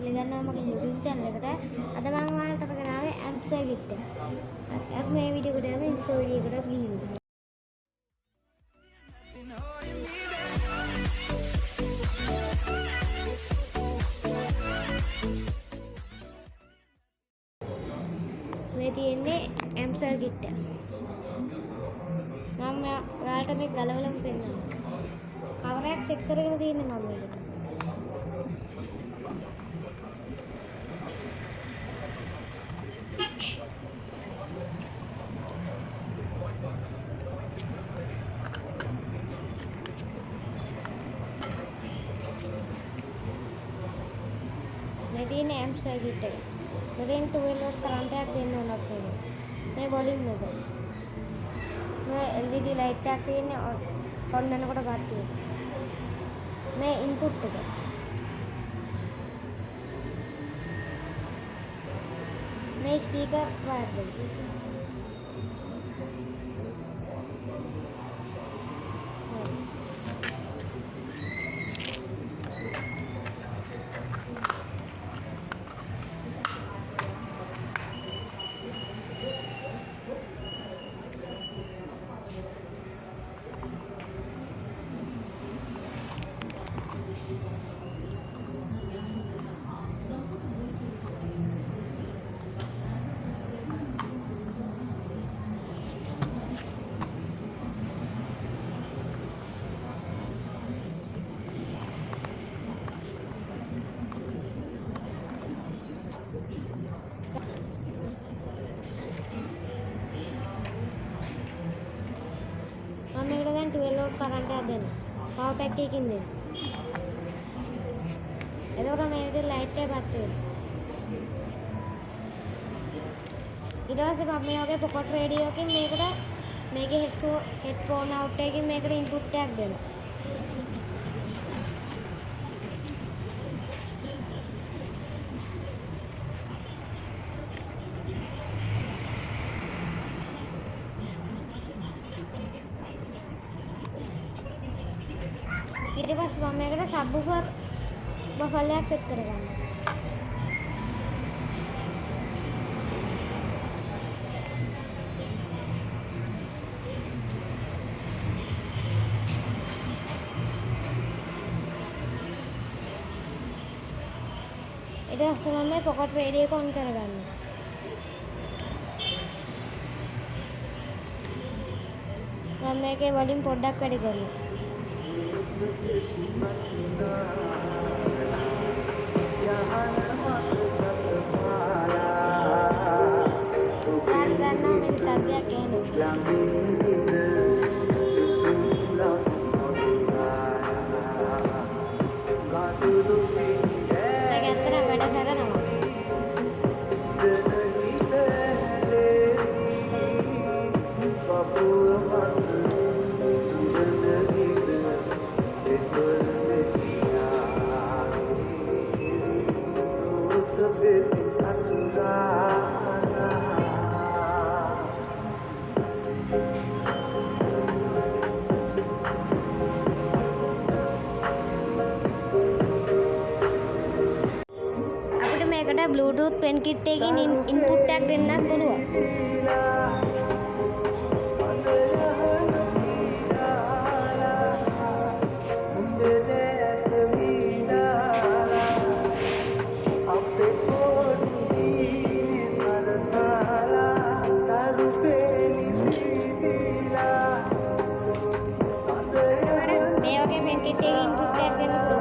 පිළිගන්නවා මගේ YouTube channel එකට. අද මම ඔයාලට අරගෙන ආවේ ඇම්ප්සර් කිට් එක. අපි මේ වීඩියෝ එකට යමු ඉන්ට්‍රෝ වීඩියෝ එකට ගිහින්. මේ තියෙන්නේ ඇම්ප්සර් කිට් එක. මම ඔයාලට මේ ගලවලම පෙන්නනවා. කවරයක් චෙක් කරගෙන තියෙන්නේ මම මේකට. මේ තියෙන ඇම්ප්සර් කිට් එක. මෙතෙන් 12 වෝල්ට් කරන්ට් එකක් දෙන්න ඕනක් නෙමෙයි. මේ වොලියුම් එක. මේ LED ලයිට් එකක් තියෙන්නේ ඔන් වෙනකොට පත් වෙනවා. මේ ඉන්පුට් එක. මේ ස්පීකර් වයර් එක. මම මේකට දැන් 12 වෝල්ට් කරන්ට් එකක් දෙනවා. පවර් පැක් එකකින් දෙනවා. එතකොට මේ විදිහට ලයිට් එක පත් වෙනවා. ඊට පස්සේ මම මේ වගේ පොකට් රේඩියෝ එකකින් මේකේ හෙඩ්ෆෝන් අවුට් එකකින් මේකට ඉන්පුට් එකක් දෙනවා. ඊට පස්සේ මම මේකට සබ්වූෆර් බෆල් එකක් සෙට් කරගන්නවා. ඊට පස්සේ මම මේ පොකට් රේඩියෝ එක ඔන් කරගන්නවා. මම මේකේ වොලියුම් පොඩ්ඩක් වැඩි කරනවා. ගන්නවා මේක සද්දයක් එනවා. මේක ඇත්තටම වැඩ කරනවා. මේකට Bluetooth pen kit එකකින් ඉන්පුට් එකක් දෙන්නත් පුළුවන්. මේ වගේ pen kit එකකින් ඉන්පුට් එකක් දෙන්න පුළුවන්.